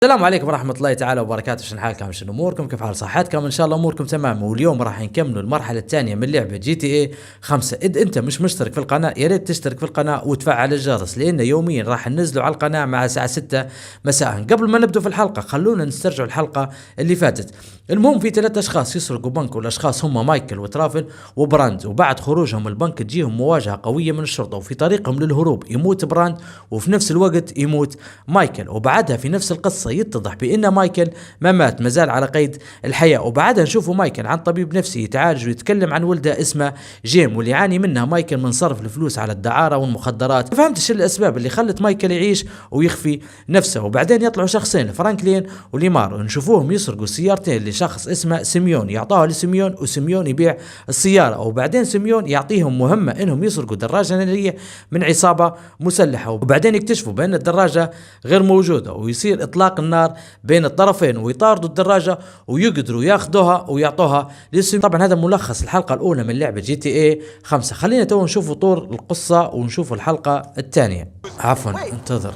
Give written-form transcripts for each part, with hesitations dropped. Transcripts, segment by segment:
السلام عليكم ورحمة الله تعالى وبركاته. شنو حالكم؟ شنو اموركم؟ كيف حال صحتكم؟ ان شاء الله اموركم تمام. واليوم راح نكملوا المرحلة الثانية من لعبة جي تي اي 5. اذا انت مش مشترك في القناة يا ريت تشترك في القناة وتفعل الجرس، لان يوميا راح ننزلوا على القناة مع الساعة 6 مساء. قبل ما نبدأ في الحلقة خلونا نسترجع الحلقة اللي فاتت. المهم في 3 اشخاص يسرقوا بنك، والاشخاص هم مايكل وترافل وبراند، وبعد خروجهم من البنك تجيهم مواجهة قوية من الشرطة، وفي طريقهم للهروب يموت براند وفي نفس الوقت يموت مايكل. وبعدها في نفس القصة يتضح بأن مايكل ما مات، مازال على قيد الحياة. وبعدها نشوفوا مايكل عن طبيب نفسي يتعالج ويتكلم عن ولده اسمه جيم، واللي يعاني منها مايكل من صرف الفلوس على الدعارة والمخدرات. ما فهمتش الأسباب اللي خلت مايكل يعيش ويخفي نفسه. وبعدين يطلعوا شخصين فرانكلين وليمار ونشوفوهم يسرقوا سيارتين لشخص اسمه سيميون، يعطوها لسيميون وسيميون يبيع السيارة. وبعدين سيميون يعطيهم مهمة انهم يسرقوا دراجة نارية من عصابة مسلحة. وبعدين يكتشفوا بأن الدراجة غير موجودة، ويصير اطلاق النار بين الطرفين ويطاردوا الدراجة ويقدروا ياخذوها ويعطوها لسيميون. طبعا هذا ملخص الحلقة الأولى من لعبة جي تي اي 5. خلينا تو نشوفوا طور القصة ونشوفوا الحلقة الثانية. عفوا انتظر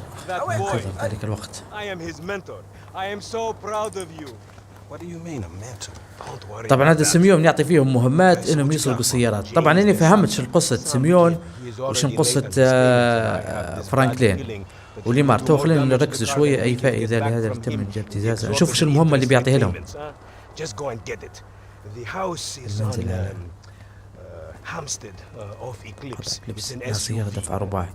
ذلك الوقت. طبعا هذا سيميون يعطي فيهم مهمات انهم يسرقوا السيارات. طبعا اني فهمت شن قصة سيميون وشن قصة فرانكلين وليمار. تو خلينا نركز شوية. اي فائدة لهذا يتم من ابتزازه. نشوف شو المهمة اللي بيعطيها لهم. المنزل سيارة دفع رباعي.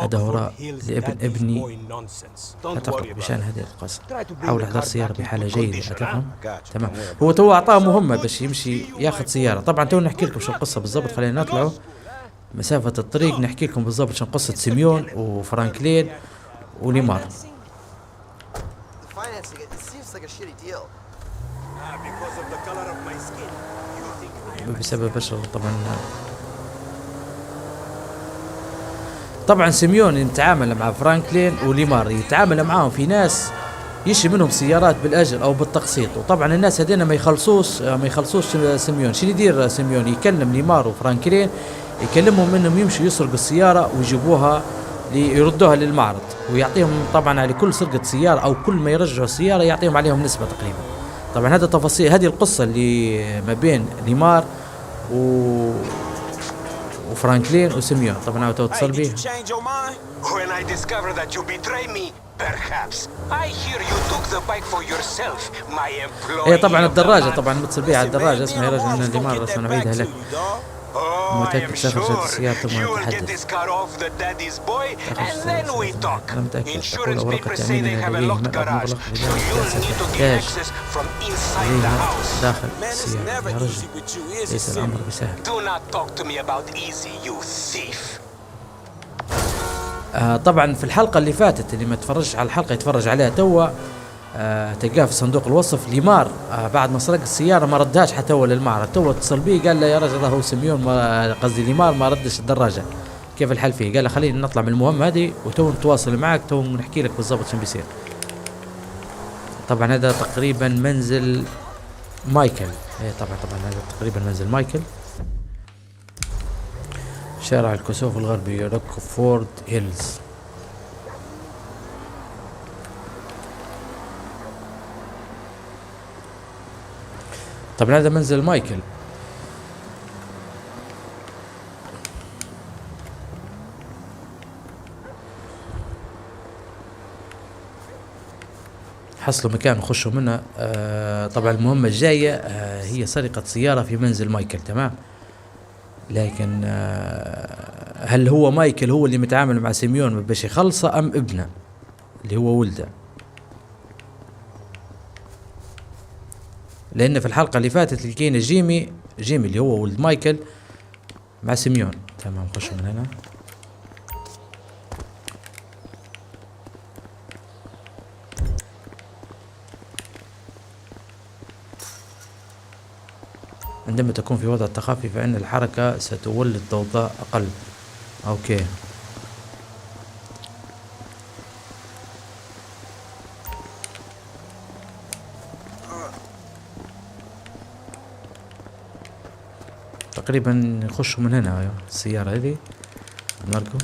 هذا وراء لابن ابني. لا تقرب بشان هذه القصة. حاول احضار سيارة بحالة جيدة. أتفهم؟ تمام. هو تو اعطاه مهمة باش يمشي ياخذ سيارة. طبعا تو نحكي لكم شو القصة بالضبط. خلينا نطلعوا مسافة الطريق نحكي لكم بالضبط شو قصة سيميون وفرانكلين وليمار. بسبب بشر طبعا سيميون يتعامل مع فرانكلين وليمار، يتعامل معاهم في ناس يشي منهم سيارات بالاجر او بالتقسيط. وطبعا الناس هذين ما يخلصوش سيميون. شنو يدير سيميون؟ يكلم ليمار وفرانكلين، يكلمهم انهم يمشوا يسرقوا السيارة ويجيبوها يردوها للمعرض، ويعطيهم طبعا على كل سرقة سيارة او كل ما يرجعوا السيارة يعطيهم عليهم نسبة تقريبا. طبعا هذا تفاصيل هذه القصة اللي ما بين ليمار وفرانكلين وسيميون. طبعا هو اتصل به. ايه طبعا الدراجة طبعا متصل بها على الدراجة اسمها يا رجل من ليمار اسمها نعيدها لك. متأكد سافر جد السيارة ثم نتحدث. أنا متأكد. تقول أوراق التأمين لديه مبلغ مغلق تحتاج داخل السيارة. يا رجل ليس الأمر بسهل. طبعا في الحلقة اللي فاتت اللي ما تفرجش على الحلقة يتفرج عليها توا. تلقاه في صندوق الوصف. ليمار بعد ما سرق السيارة ما ردهاش حتى هو للمعرض. تو اتصل بيه قال له يا رجل هو سيميون قصدي ليمار ما ردش الدراجة، كيف الحل فيه؟ قال له خلينا نطلع من المهمة هذه وتو نتواصل معك تو نحكي لك بالضبط شو بيصير. طبعا هذا تقريبا منزل مايكل. طبعا هذا تقريبا منزل مايكل. شارع الكسوف الغربي روكفورد هيلز. طبعا هذا منزل مايكل. حصلوا مكان يخشوا منه. طبعا المهمة الجاية هي سرقة سيارة في منزل مايكل. تمام. لكن هل هو مايكل هو اللي متعامل مع سيميون باش يخلصه ام ابنه اللي هو ولده؟ لان في الحلقة اللي فاتت لقينا جيمي اللي هو ولد مايكل مع سيميون. تمام. خشوا من هنا. عندما تكون في وضع التخفي فإن الحركة ستولد ضوضاء أقل. أوكي. تقريبا يخشوا من هنا. السيارة هذه ماركو.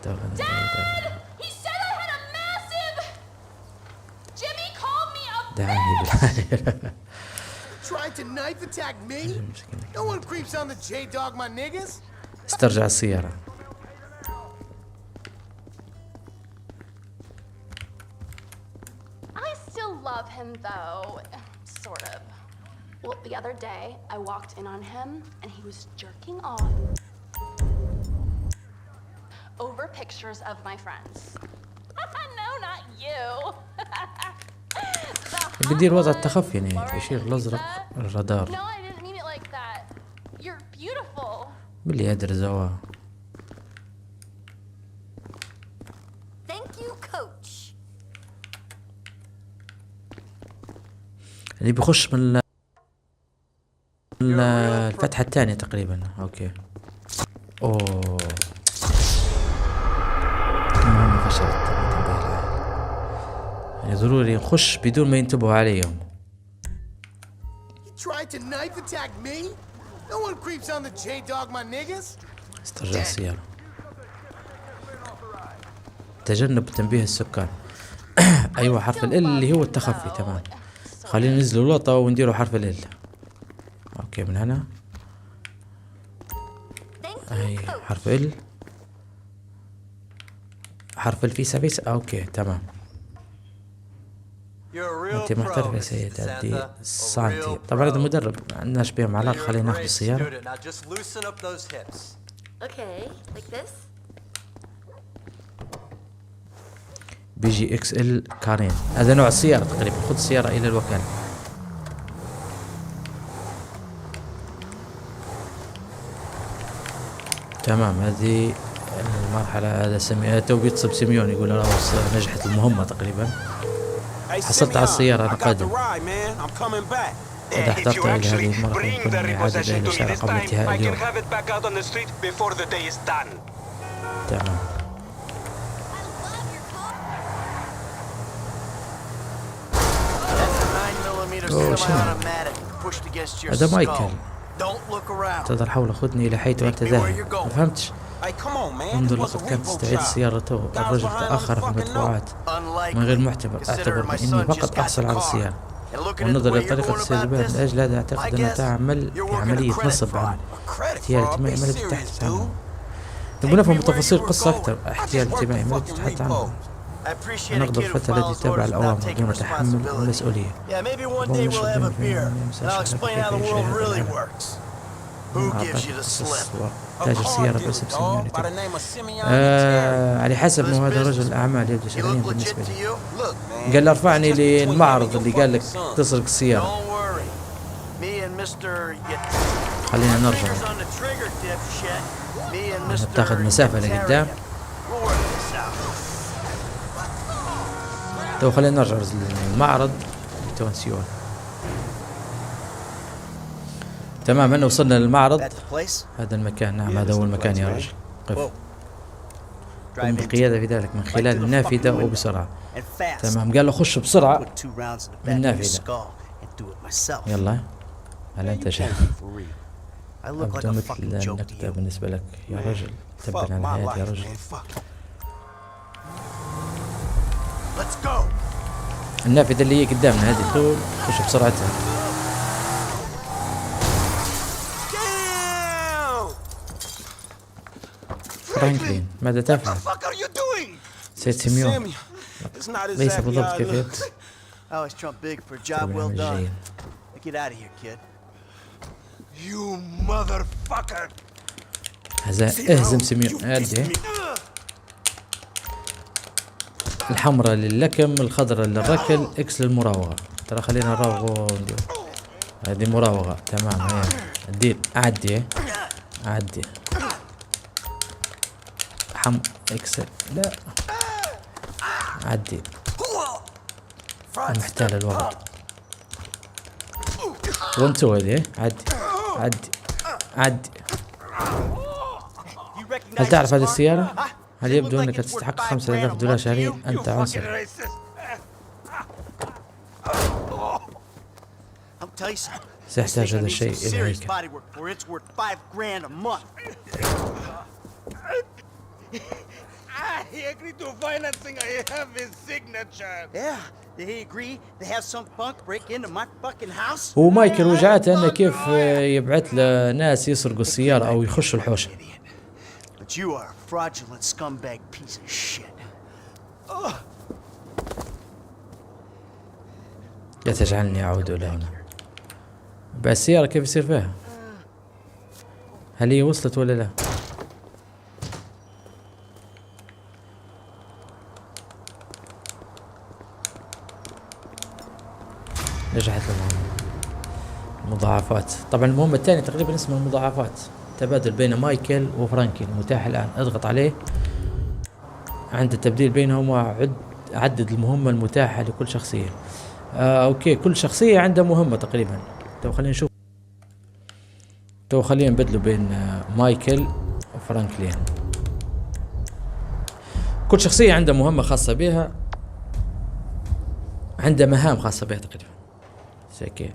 Dad! He said I had a massive... Jimmy called me a دعاني بالحال. Tried to knife attack me? No one creeps on the J-Dog, my niggas. استرجع السيارة. I still love him though, sort of. Well, the other day I walked in on him and he was jerking off over pictures of my friends. No, not you. The بدير وضع hot التخفي one, يعني Lauren يشير and الأزرق Lisa. الرادار. No, I didn't mean it like that. You're beautiful. باللي يدر زوا. Thank you, coach. اللي بيخش من الفتحة الثانية تقريبا. اوكي. اوه المهمة فشلت. تنبيه العالي. يعني ضروري نخش بدون ما ينتبهوا عليهم. You tried to knife attack me? No one creeps on the J-Dog, my niggas. استرجع السيارة. تجنب تنبيه السكان. ايوه حرف ال اللي هو التخفي. تمام. خلينا ننزلوا لقطة ونديروا حرف ال. اوكي من هنا. اي حرف ال. حرف ال في سبيس. اوكي تمام. انت محترف يا سيد. تأدي سانتي. طبعا هذا مدرب ما عندناش بهم علاقة. خلينا ناخذ السيارة. Okay, like this? بي جي اكس ال كارين. هذا نوع السيارة تقريبا. خذ السيارة الى الوكالة. تمام. هذه المرحلة. هذا تو بيتصب سيميون يقول له نجحت المهمة تقريبا. حصلت على السيارة أنا قادم. إذا احترت إلى هذه المرحلة يمكن إعادة إلى الشارع قبل انتهاء اليوم. تمام. أوه شنو؟ هذا مايكل. تظهر حول خذني إلى حيث أنت ذاهب. ما فهمتش. منذ لقد كانت تستعيد سيارته. الرجل تأخر في المدفوعات من غير معتبر. أعتبر بإني فقط أحصل على السيارة. والنظر لطريقة السير بها من أجل هذا أعتقد أنها تعمل بعملية نصب عمل. احتيال اجتماعي ما الذي تحدث عنه؟ نبغى نفهم تفاصيل القصة أكثر. احتيال اجتماعي ما الذي تتحدث عنه؟ نقد الفتى الذي يتبع الأوامر دون تحمل المسؤولية. تاجر سيارة باسم سيميوني. على حسب انه هذا رجل اعمال يبدو شغالين بالنسبة لي. قال له ارفعني للمعرض اللي قال لك تسرق السيارة. خلينا نرجع. تاخذ مسافة لقدام. تو خلينا نرجع للمعرض تونسيون. تمام. أنا وصلنا للمعرض. هذا المكان. نعم هذا هو المكان يا رجل. قف. قم بالقيادة في ذلك من خلال النافذة وبسرعة. تمام. قال له خش بسرعة من النافذة. يلا. هل أنت شايف؟ أبدو مثل النكتة بالنسبة لك يا رجل. تبا على الحياة يا رجل. النافذة اللي هي قدامنا هذه. طول خش بسرعتها. فرانكلين ماذا تفعل؟ سيد سيميون ليس بالضبط كيف يبدو. اهزم سيميون. هذه الحمراء للكم، الخضراء للركل، اكس للمراوغة. ترى خلينا نراوغ. هذه مراوغة. تمام. هي الديل. اعدي اعدي. اكسل. لا عدي. محتال الوضع. وانتو هذه. عدي عدي عدي. هل تعرف هذه السيارة؟ هل يبدو أنك تستحق $5000 شهريا؟ أنت عنصر. سيحتاج هذا الشيء إلى هيكل. He agreed to financing. I have his signature. Yeah, did he agree to have some punk break into my fucking house? هو مايكل وجعته انه كيف يبعث له ناس يسرقوا السيارة او يخشوا الحوشة. But you are a fraudulent scumbag piece of shit. لا تجعلني اعود الى هنا. بعد السيارة كيف يصير فيها؟ هل هي وصلت ولا لا؟ نجحت المهمة. المضاعفات، طبعا المهمة الثانية تقريبا اسمها المضاعفات، تبادل بين مايكل وفرانكي المتاح الآن. اضغط عليه عند التبديل بينهما عدد المهمة المتاحة لكل شخصية. اوكي، كل شخصية عندها مهمة تقريبا. خلينا نشوف. خلينا نبدلوا بين مايكل وفرانكلين. كل شخصية عندها مهمة خاصة بها، عندها مهام خاصة بها تقريبا. زي كده.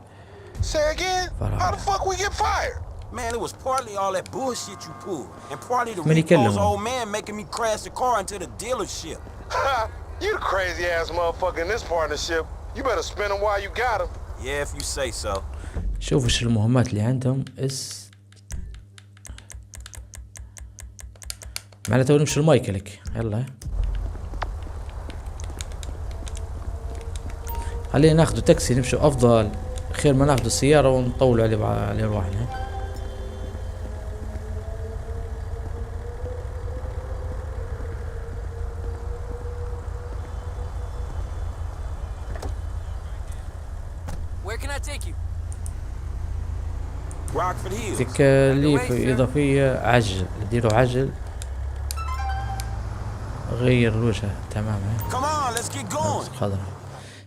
Say again? How the fuck we get fired? Man, it was partly all that bullshit you pulled, and partly the من يكلمه. repo's old man making me crash the car into the dealership. Ha! You the crazy ass motherfucker in this partnership. You better spin him while you got him. Yeah, if you say so. شوفوا شو المهمات اللي عندهم. معناته نمشي لمايكلك. يلا خلينا ناخذ تاكسي نمشي افضل، خير ما ناخذ السيارة ونطولوا عليه رواحنا. Where can I take you? Rockford Hills. تكاليف إضافية. عجل، اديله عجل. غير الوجه تماما. Come on, let's get going. خضرا.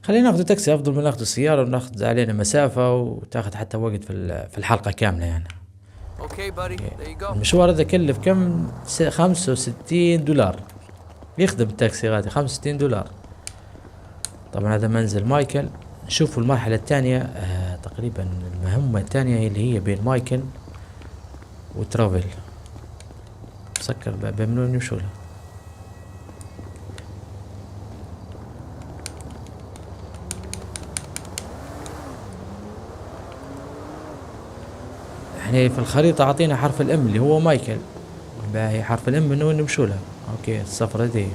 خلينا ناخذ تاكسي افضل من ناخذ السيارة وناخذ علينا مسافة وتاخذ حتى وقت في الحلقة كاملة يعني. Okay, buddy. There you go. المشوار هذا كلف كم؟ 65 دولار. يخدم التاكسي غادي 65 دولار. طبعا هذا منزل مايكل. نشوفوا المرحلة الثانية. تقريبا المهمة الثانية اللي هي بين مايكل وترافل. مسكر بمنون يمشوا له. احنا في الخريطة عطينا حرف الام اللي هو مايكل. باهي حرف الام من وين نمشوا له. اوكي الصفرة دي.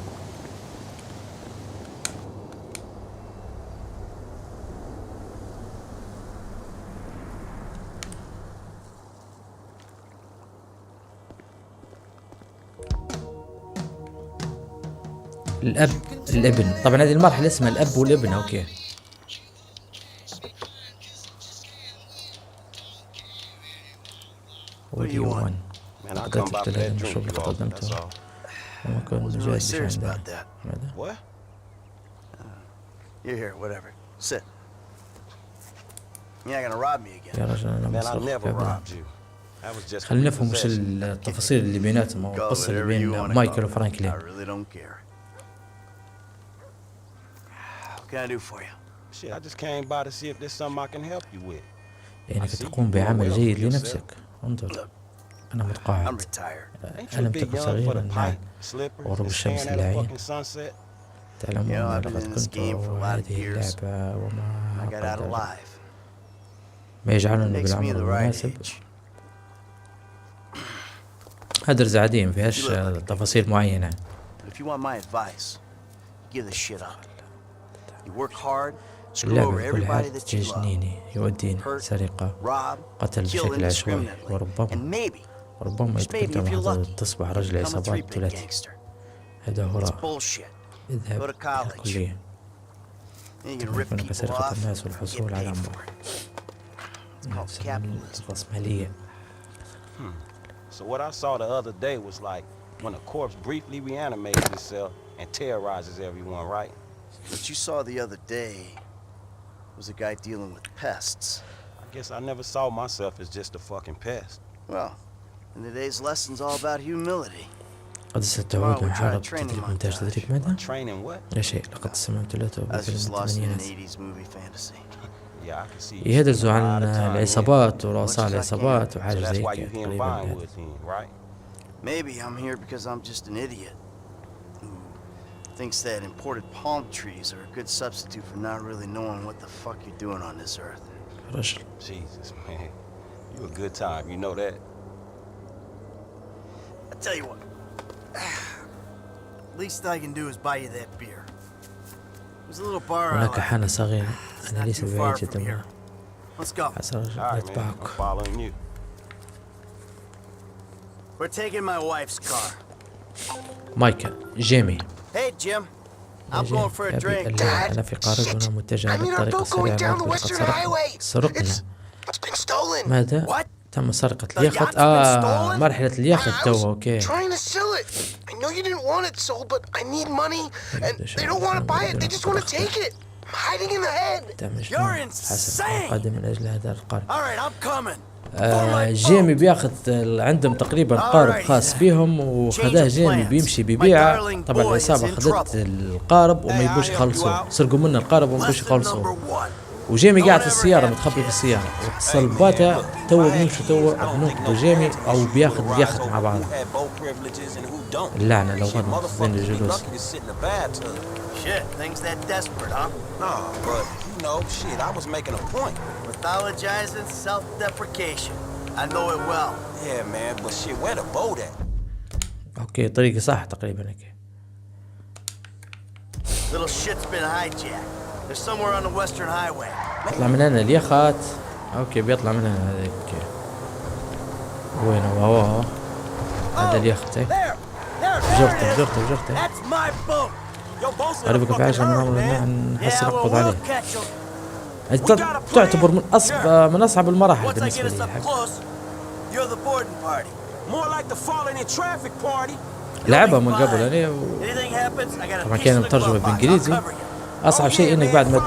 الاب الابن. طبعا هذه المرحلة اسمها الاب والابن. اوكي وديوان. قدرت تلهم الشغل اللي قدمته. لما كنت جاهز عندها. ماذا؟ What? You're here, whatever. Sit. You're not gonna rob me again. يا رجل أنا Man, I مسرق never أبدا. robbed you. I was just خلينا نفهم وش repossessed. التفاصيل اللي بيناتهم أو Call it القصة اللي whatever you بين wanna مايكل call it. وفرانكلين. I really don't care. What can I do for you? Shit, I just came by to see if there's something I can help you with. يعني تقوم بعمل جيد لنفسك. انظر أنا I'm متقاعد. retired. Ain't you a ألم bit تكن young for صغيرا. the نعم. pipe, slippers, وغروب and الشمس staring at a العين. fucking sunset? تعلمون I've been لقد in this كنت game for a lot of هذه years. اللعبة وما I got out قدر alive. ما يجعلني Makes me بالعمر the right المناسب. age. هذا رزعدين ما فيهاش تفاصيل معينة. If you want my advice, give this shit up. You work hard, screw over اللعبة بكل everybody حال that you love, تجنيني، يوديني hurt, سرقة، rob, قتل kill بشكل عشوائي، indiscriminately, and وربما maybe, just maybe if you're يتكلم lucky, تصبح رجل become a عصابات three-bit ثلاثي. gangster. هذا هو It's رأى. bullshit. اذهب Go to إلى college. الكلية. And you can rip يمكنك people سرقة off الناس and get والحصول على paid أموال. for it. It's called capitalism. الرأسمالية. So what I saw the other day was like when a corpse briefly reanimates itself and terrorizes everyone, right? What you saw the other day was a guy dealing with pests. I guess I never saw myself as just a fucking pest. Well, and today's lesson's all about humility. قد ستعود محاربة تدريب إنتاج تدريب ماذا؟ Training what? لا شيء لقد سمعت له I was just بكلمة lost in an الثمانينات. 80s movie fantasy. Yeah, I can see you. يهدرسوا spending a عن lot of time العصابات Much ورؤساء as I العصابات can. here. So وحاجة that's زي why كذا you here in تقريبا. Vinewood, then, right? Maybe I'm here because I'm just an idiot who Thinks that imported palm trees are a good substitute for not really knowing what the fuck you're doing on this earth. رجل. Jesus, man. You a good time, you know that? I tell you what. Least I can do is buy you that beer. There's a little bar I هناك like. حانة صغيرة. It's أنا not ليس too بعيد far from جدا here. منها. Let's go. حسن رجل All right, man. I'm يتبعك. following you. We're taking my wife's car. مايكل. جيمي. Hey, Jim. I'm going for a drink. أنا في قاربنا متجهة بالطريق السريع نحو قد سرقنا. It's been stolen. ماذا؟ What? تم سرقة The اليخت. yacht's been stolen? مرحلة اليخت I تو was اوكي. trying to sell it. I know you didn't want it sold, but I need money, and they don't want to buy it. They just want to take it. I'm hiding in the head. تم You're إجماع حسب insane. المقدم من أجل هذا القارب. All right, I'm coming. جيمي بياخذ عندهم تقريبا قارب خاص بيهم وخذاه جيمي بيمشي بيبيعه. طبعا العصابة خذت القارب وما يبوش يخلصوه، سرقوا منه القارب وما يبوش يخلصوه. وجيمي قاعد في السيارة متخبي في السيارة، واتصل باتا تو بنمشي تو بننقذوا جيمي أو بياخذ اليخت مع بعض. اللعنة لو غير مخزين الجلوس. Shit, things that desperate, huh? Nah, but you know, shit, I was making a point. Pathologizing, self-deprecation. I know it well. Yeah, man, but shit, where the boat at? اوكي طريقي صح تقريبا هيك. Little shit's been hijacked. They're somewhere on the western highway. يطلع من هنا اليخت. اوكي بيطلع من هنا هذيك. وين هو؟ هذا اليخت. بجرته. That's my boat. قريبك في عشرة من عمرنا نحس نقبض عليه. تعتبر من أصعب المراحل Once I بالنسبة get us لي. up close, you're the boarding party. More like the falling in traffic party. لعبها من قبل يعني Anything happens, I got a طبعا piece كان of the مترجمة glove box. بالإنجليزي. I'll cover you. أصعب شيء إنك بعد ما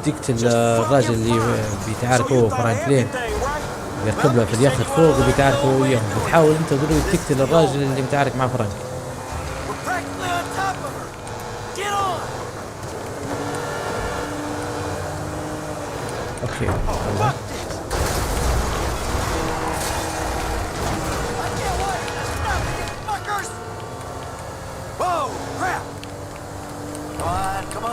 تقتل الراجل اللي بيتعارك هو فرانكلين يركب له في اليخت فوق وبيتعاركوا وياهم، بتحاول أنت ضروري تقتل الراجل اللي متعارك مع فرانك. We're practically on top of her. Get on. أوكي يلا. Whoa, crap! Come on!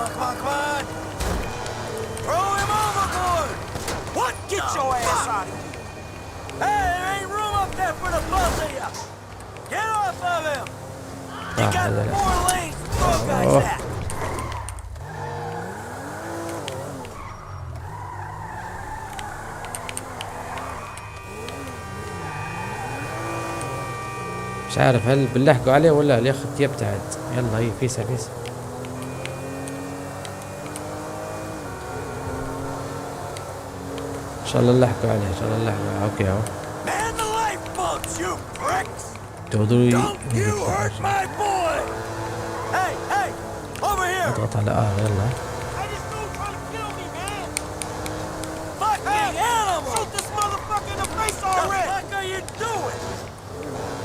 Throw him overboard! What? Get your ass out of here. Hey, there ain't room up there for the both of you! Get off of him! You got 4 lanes to throw guys at! مش عارف هل بنلحقوا عليه ولا اليخت يبتعد. يلا هي فيسا. ان شاء الله نلحقوا عليه. اوكي اهو. Man the lifeboats, you pricks! تقدروا Don't you hurt my boy! Hey! Over here! اضغط على يلا. I just know you're trying to kill me, man! Fucking animal! Shoot this motherfucker in the face already! What the fuck are you doing?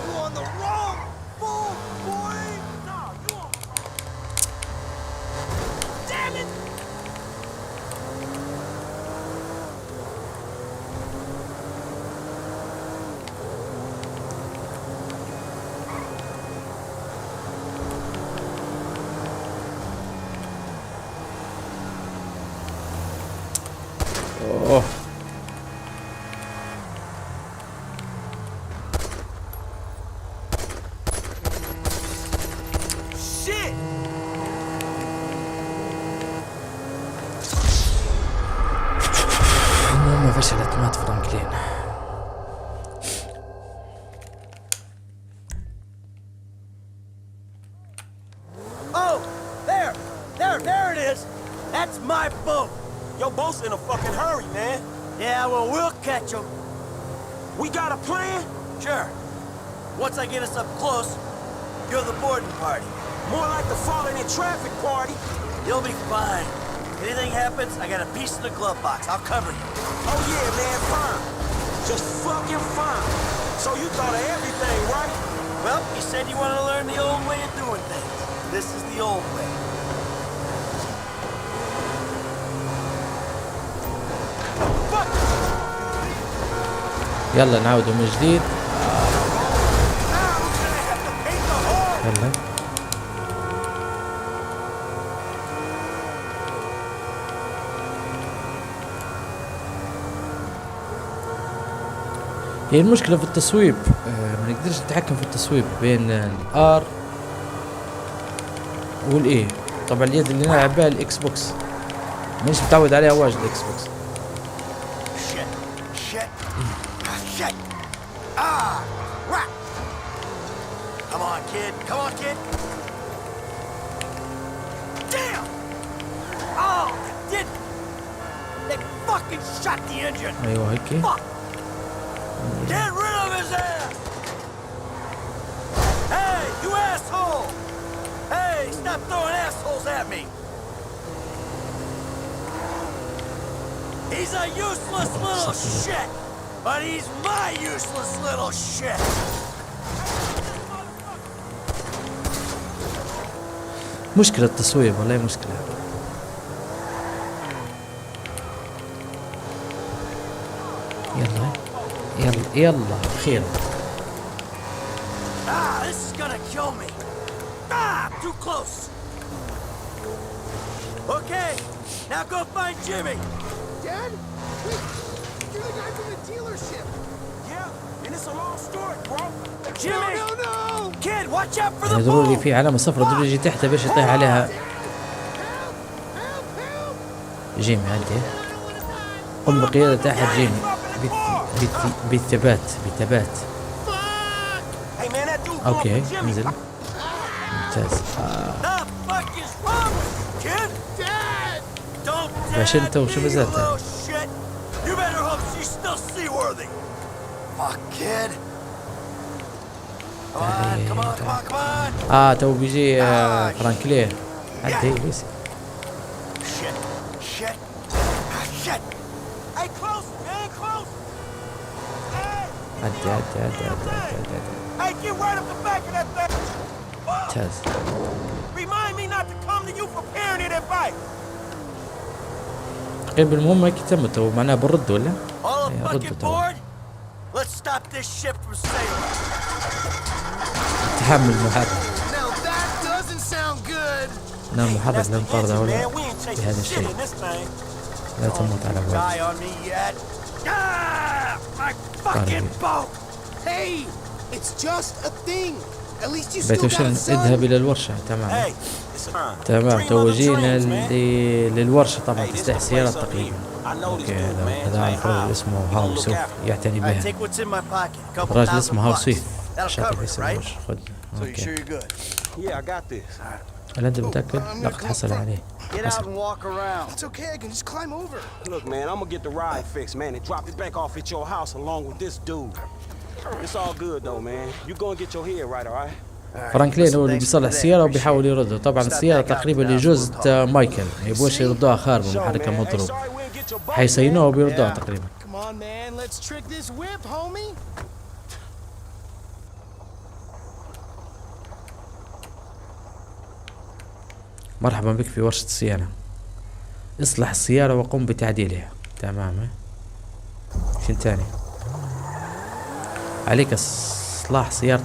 You on the wrong boat, boy! No, you on... Damn it! اوه Shit! المهمة فشلت. مات فرانكلين. Oh! There it is! That's my boat! Your boat's in a fucking hurry, man. Yeah, well, we'll catch him. We got a plan? Sure. Once I get us up close, you're the boarding party. More like the falling in traffic party. You'll be fine. Anything happens, I got a piece in the glove box. I'll cover you. Oh yeah, man, fine. Just fucking fine. So you thought of everything, right? Well, you said you wanted to learn the old way of doing things. This is the old way. يلا نعاودوا من جديد. يلا هي المشكلة في التصويب، ما نقدرش نتحكم في التصويب بين الار والاي. طبعا اليد اللي نلعب بها الاكس بوكس، مش متعود عليها واجد الاكس بوكس. Shit. Ah, right. Come on, kid. Come on, kid. Damn! Oh, it didn't. They fucking shot the engine. ايوه هيك. Fuck. Get rid of his ass. Hey, you asshole. Hey, stop throwing assholes at me. He's a useless little shit. But he's my useless little shit! مشكلة التصويب والله مشكلة. يلا أخيرا. Ah, this is gonna kill me. Ah, too close. Okay, now go find Jimmy. Dad? Wait, you're the guy from the dealership. Yeah, and it's a long story, bro. Jimmy! No! Kid, watch out for the ضروري bull! في علامة صفرا ضروري يجي تحتها باش يطيح عليها. جيمي عدي. قم بقيادة أحد جيمي بالثبات. Hey, man, that dude أوكي broke Jimmy. نزل. ممتاز. The fuck is wrong with you, kid? Dad! Don't عشان dad انت وشو me, you بزلت؟ little shit! You better hope she's still seaworthy. Fuck, kid. Come on. تو بيجي فرانكلين. عدي بيسي. Shit. Hey, close, man, close. Hey, عدي. hey, get right up the back of that thing. ممتاز. Remind me not to come to you for parenting advice. تقريبا المهمة هيك تمت، ومعناها بنرد ولا؟ All Yeah, fucking ردوا طبعا. board? Let's stop this ship from sailing. تحمل محرك. Now that doesn't sound good. نعم محرك That's the لن طرد engine, ولا man. We ain't chasing بهذا shit الشيء. in this thing. لا تموت على Die وجه. on me yet? Ah! My fucking boat! Hey, it's just a thing. At least you still بيت got a وشن son. اذهب إلى الورشة. تمام. Hey, it's a تمام dream of تو the جينا dreams, man. للورشة. طبعا Hey, this تستحق the سيارات place up تقريبا. here. I know this اوكي dude, man. هذا Hey, الرجل Hal. اسمه You gonna هاو look سوف after him. يعتني I بها. take what's in my pocket. Couple الراجل thousand اسمه هاو bucks. سويف. That'll شاطر cover في it, اسم right? الورشة. خذ. So you اوكي. sure you're good? Yeah, I got this. هل انت متأكد؟ لا تحصل عليه. Get out and walk around. It's okay, I can just climb over. Look, man, I'm gonna get the ride fixed, man, and drop it back off at your house along with this dude. It's all good though, man. You gonna get your head right, all right? فرانكلين هو اللي بيصلح السيارة وبيحاول يرده. طبعا السيارة تقريبا لجوز مايكل، ما يبغوش يردوها خاربة محركة Hey, مضروب. sorry we didn't get your boat. حيصينوها وبيردوها تقريبا. Come on, man, let's trick this whip, homie. مرحبا بك في ورشة الصيانة. اصلح السيارة وقم بتعديلها. تمام. شن تاني؟ عليك اصلاح سيارة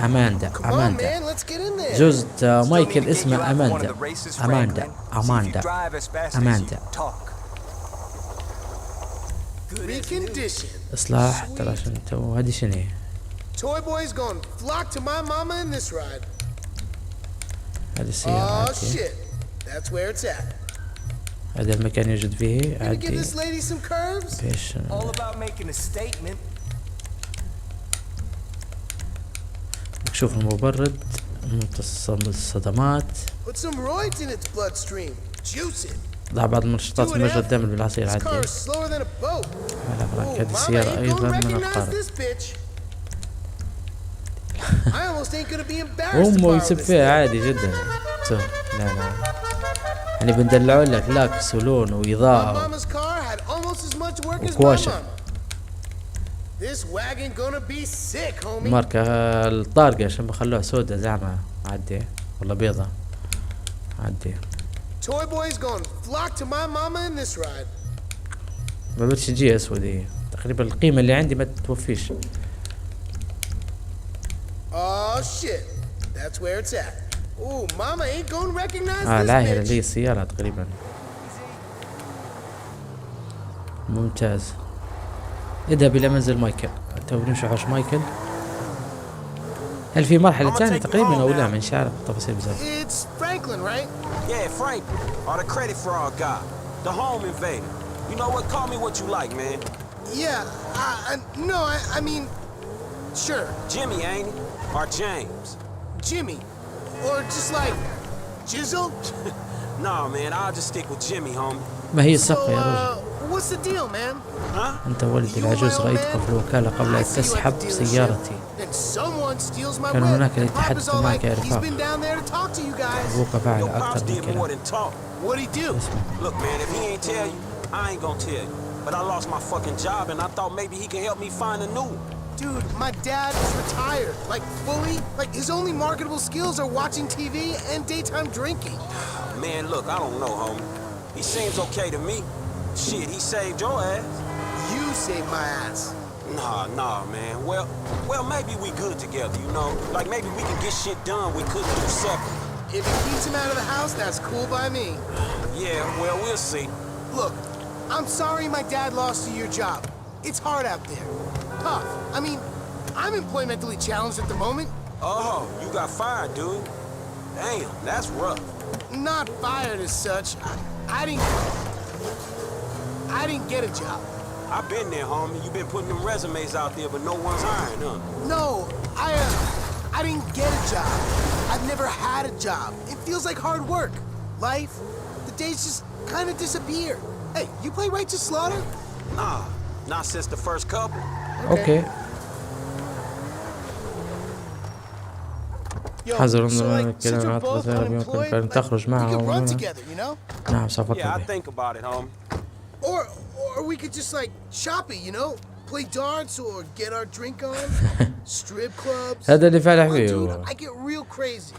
اماندا. Come on, man, let's get in there. جوز مايكل اسمه اماندا. Recondition. اصلاح ترى شنو تو هذه شنو هي؟ Toy boys gonna flock to my mama in this ride. هذه السيارة Oh عادي. shit, that's where it's at. هذا المكان يوجد فيه Gonna give عادي. this lady some curves? فيش All about making a statement. نشوف المبرد متصل بالصدمات. Put some roids in its bloodstream. Juice it. ضع بعض المنشطات في مجرى الدم بالعصير This car عادي. is slower than a boat. على فرانك هذه Mama السيارة ain't أيضا gonna من recognize القارب. this bitch. I almost ain't gonna be embarrassed to أمه borrow يسب this فيها thing. عادي جدا. لا يعني بندلعوا لك لاكس ولون My وإضاءة. mama's car had almost as much work as my وكواشة. mama. This wagon gonna be sick, homie. ماركة الطارقة عشان بخلوها سودة زعمة عادي والله بيضة عادي. Toy boys gonna flock to my mama in this ride. ما بدش تجي أسود هي تقريبا القيمة اللي عندي ما تتوفيش. Oh shit, that's where it's at. Ooh, mama ain't gonna recognize this العاهرة اللي هي bitch. السيارة تقريبا. ممتاز. اذهب الى منزل مايكل. تو بنمشي حوش مايكل. هل في مرحلة ثانية تقريبا او لا؟ مش عارف التفاصيل بزاف. It's Franklin, right? Yeah, Frank, or the credit fraud guy, the home invader. You know what? Call me what you like, man. Yeah, no, I mean, sure, Jimmy, ain't it? Or James? Jimmy. Or just like, Jizzle? Nah, man, I'll just stick with Jimmy, homie. ما هي So, الصفقة يا رجل؟ what's the deal, man? Huh? أنت ولدي العجوز، رأيتك في الوكالة قبل أن تسحب سيارتي. Then someone steals my كان whip. هناك And التحدث Papa's all معك like, يا he's رفاق. been down there to talk to you guys. أبوك فعل Your pops أكثر من did more كلام. than talk. What'd he do? Look, man, if he ain't tell you, I ain't gonna tell you. But I lost my fucking job, and I thought maybe he could help me find a new one. Dude, my dad is retired. Like, fully. Like, his only marketable skills are watching TV and daytime drinking. Man, look, I don't know, homie. He seems okay to me. Shit, he saved your ass. You saved my ass. Nah, man. Well, maybe we good together, you know? Like, maybe we can get shit done we couldn't do separate. If it keeps him out of the house, that's cool by me. Yeah, well, we'll see. Look, I'm sorry my dad lost you your job. It's hard out there. Tough. I mean, I'm employmentally challenged at the moment. Oh, you got fired, dude. Damn, that's rough. Not fired as such. I didn't get a job. I've been there, homie. You been putting them resumes out there, but no one's hiring, huh? No, I didn't get a job. I've never had a job. It feels like hard work. Life, the days just kind of disappear. Hey, you play Righteous Slaughter? Nah, not since the first couple. أوكي. Yo, حذر so من like, since we're الكلمات both الغير يمكن unemployed, أن like, تخرج we معه. could run together, you know? نعم سأفكر Yeah, I به. think about it, homie. Or we could just like shop it, you know? Play darts or get our drink on. Strip clubs. هذا اللي فعله Oh, فيه dude, هو. I get real crazy.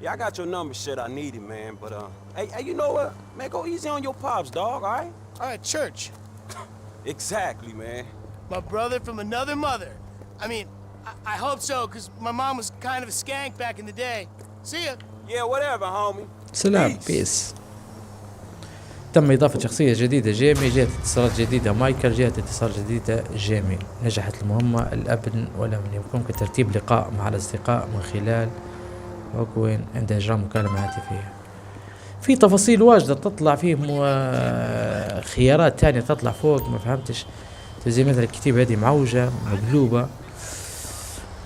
Yeah, I got your number, shit. I need it, man. But hey, you know what? Man, go easy on your pops, dog. All right? All right, church. Exactly, man. My brother from another mother. I mean, I hope so, because my mom was kind of a skank back in the day. See ya. Yeah, whatever, homie. سلام بيس. تم إضافة شخصية جديدة جيمي، جهة اتصالات جديدة مايكل، جهة اتصال جديدة جيمي. نجحت المهمة الأبن والأمن. يمكنك ترتيب لقاء مع الأصدقاء من خلال أوكوين عند إجراء مكالمة هاتفية. في تفاصيل واجدة تطلع فيه خيارات تانية تطلع فوق ما فهمتش. زي مثلا الكتيبة هذه معوجة مقلوبة.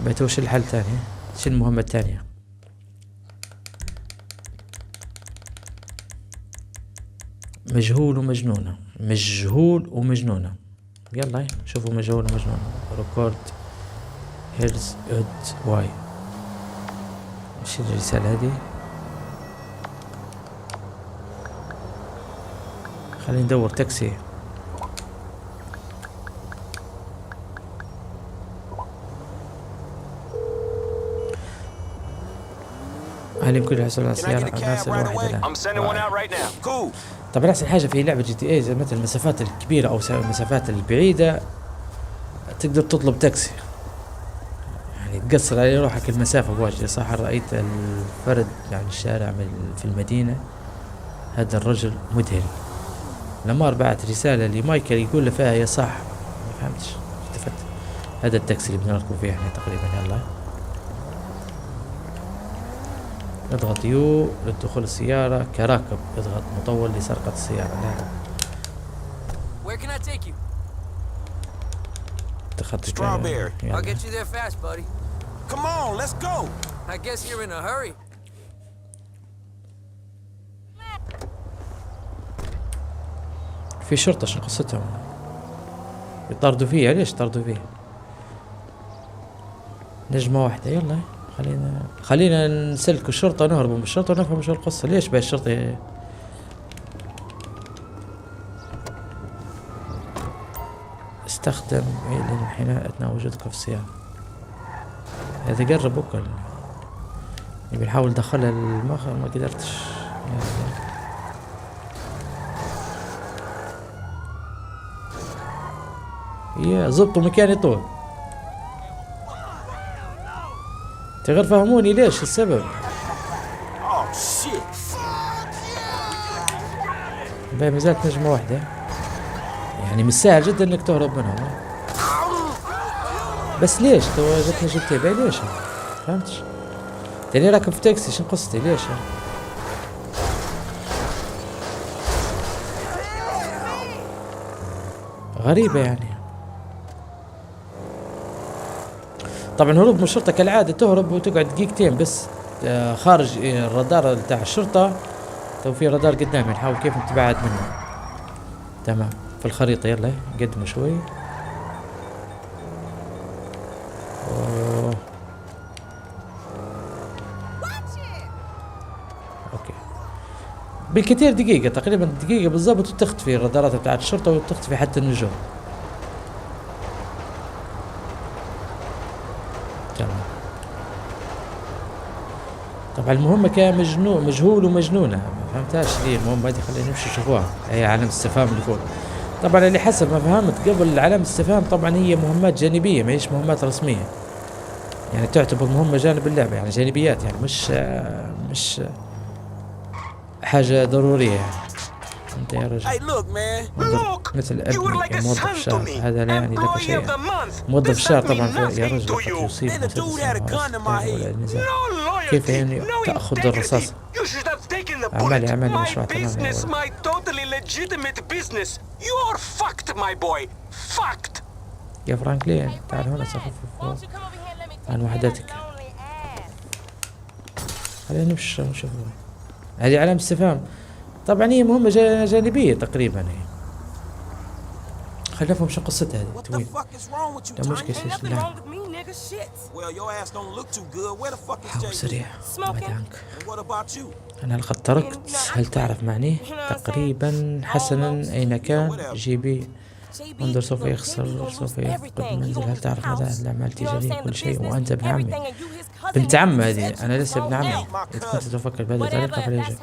بيتوش الحل تاني. شو المهمة الثانية؟ مجهول ومجنونة. مجهول ومجنونة. يلا شوفوا مجهول ومجنونة. ريكورد هيرز اد واي. ايش الرسالة هذه؟ خلينا ندور تاكسي. هل يمكن الحصول على سيارة الناس الواحدة الآن؟ I'm sending one out right now. Cool. طبعا أحسن حاجة في لعبة جي تي اي زي مثل المسافات الكبيرة أو المسافات البعيدة تقدر تطلب تاكسي، يعني تقصر على روحك المسافة بواجد. صح رأيت الفرد يعني الشارع في المدينة، هذا الرجل مذهل. لما بعت رسالة لمايكل يقول له فيها يا صح، ما فهمتش التفت. هذا التاكسي اللي بنركب فيه احنا تقريبا. يلا اضغط يو لدخول السيارة كراكب، اضغط مطول لسرقة السيارة. لا Where can I take you? دخلت Strawberry. I'll get you there fast, buddy. Come on, let's go. I guess you're in a hurry. في شرطة شنو قصتهم؟ يطاردوا فيه. ليش طاردوا فيه؟ نجمة واحدة. يلا خلينا نسلك الشرطة، نهرب من الشرطة ونفهم شو القصة. ليش بقى الشرطة استخدم للانحناء أثناء وجودك في السيارة. هذا قرب وكل نبي نحاول ندخلها للمخ ما قدرتش. يا زبطوا مكاني طول. غير فهموني ليش السبب. Oh shit. باهي ما زالت نجمة واحدة، يعني من السهل جدا انك تهرب منهم. بس ليش تو جتني جبتي بي ليش؟ فهمتش. تاني راكب في تاكسي شنو قصتي ليش؟ غريبة يعني. طبعا هروب من الشرطة كالعادة، تهرب وتقعد دقيقتين بس خارج الرادار بتاع الشرطة. تو في رادار قدامي نحاول كيف نتباعد منه. تمام في الخريطة، يلا قدموا شوي. اوكي بالكثير دقيقة تقريبا دقيقة بالضبط وتختفي الرادارات بتاعت الشرطة وتختفي حتى النجوم. تمام. طبعا المهمة كان مجهول ومجنونة، ما فهمتهاش ليه المهمة هذه. خلينا نمشي نشوفوها، هي علامة استفهام اللي فوق. طبعا اللي حسب ما فهمت قبل علامة استفهام طبعا هي مهمات جانبية، ما هيش مهمات رسمية، يعني تعتبر مهمة جانب اللعبة، يعني جانبيات، يعني مش حاجة ضرورية يعني. انت يا رجل Hey, look, man. Look. مثل You were ابني like a كموظف son to الشهر، me. هذا لا يعني لك Employee of شيئا. the month. موظف This الشهر doesn't طبعا mean يا nothing رجل to قد you. يصيب Then the dude had a gun to my ولا head. النزاع. No كيف loyalty. يعني No تأخذ integrity. الرصاص؟ You should have taken the أعمالي bullet. أعمالي My مشروع تمام يا business, ولد. my totally legitimate business. You're fucked, my boy. Fucked. يا فرانكلين تعال هنا سأخفف عن وحدتك. خلينا نمشي نشوف. هذه علامة استفهام، طبعا هي مهمة جانبية تقريبا هي. خلينا نفهم شو قصتها هذه What the طويل. fuck is wrong with you, لا مش Tanya? كيس Nothing لا. wrong with me, nigga. Shit. Well, your ass don't look too good. Where the fuck is حاول JB? سريع بعد عنك. And what about you? أنا لقد تركت. هل تعرف معنيه؟ تقريبا حسنا أين كان جيبي؟ انظر سوف يخسر، سوف يفقد المنزل. هل تعرف ماذا الأعمال التجارية كل شيء وأنت ابن عمي؟ بنت عم هذه، أنا لسه ابن عمي. إذا كنت تفكر بهذه الطريقة فليجب.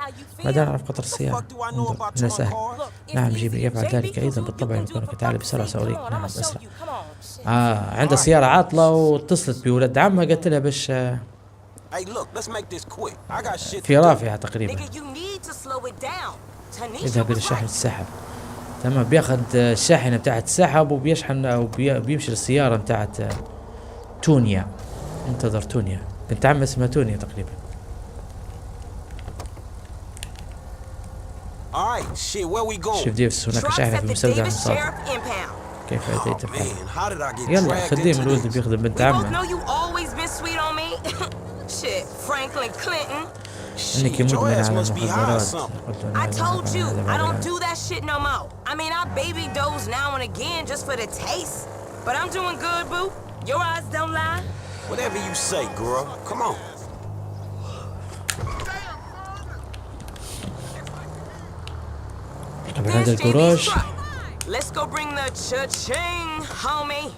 ماذا نعرف قطر السيارة؟ انظر إنه سهل. نعم جيبي يفعل ذلك أيضا بالطبع يمكنك. تعال بسرعة سأريك. نعم أسرع. عندها سيارة عاطلة واتصلت بولد عمها قالت لها باش Hey, look, let's make this quick. I got shit في to do. رافعة تقريبا. Nigga, you need to slow it down. يذهب إلى شاحن السحب. تمام بياخذ الشاحنة بتاعت السحب وبيشحن أو بيمشي للسيارة بتاعت تونيا. انتظر تونيا، بنت عم اسمها تونيا تقريبا. All right, shit, where we going? شوف ديفيس هناك شاحنة في مستودع المصاب. كيف أتيت Oh, تفعل؟ man, how did I get يلا dragged خديه into من الولد this? بيخدم بنت We both عمه. know you always been sweet on me. Shit, Franklin Clinton. انك Shit, your مدمن ass على must be high or المخدرات. something. قلت I أنا told you, هذا I ما don't بدأ. do that shit no more. I mean, I baby doze now and again just for the taste. But I'm doing good, boo. Your eyes don't lie. Whatever you say, girl. Come on. طبعا هذا There's JB's الجراج. truck. Let's go bring the cha-ching, homie.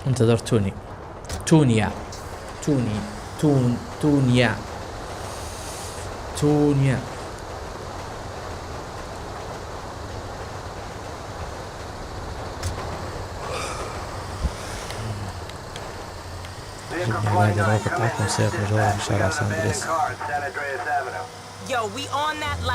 انتظر تونيا. تونيا. هذا الوقت معكم سيارة مجرورة في شارع سان أندريس. Yo, we on that like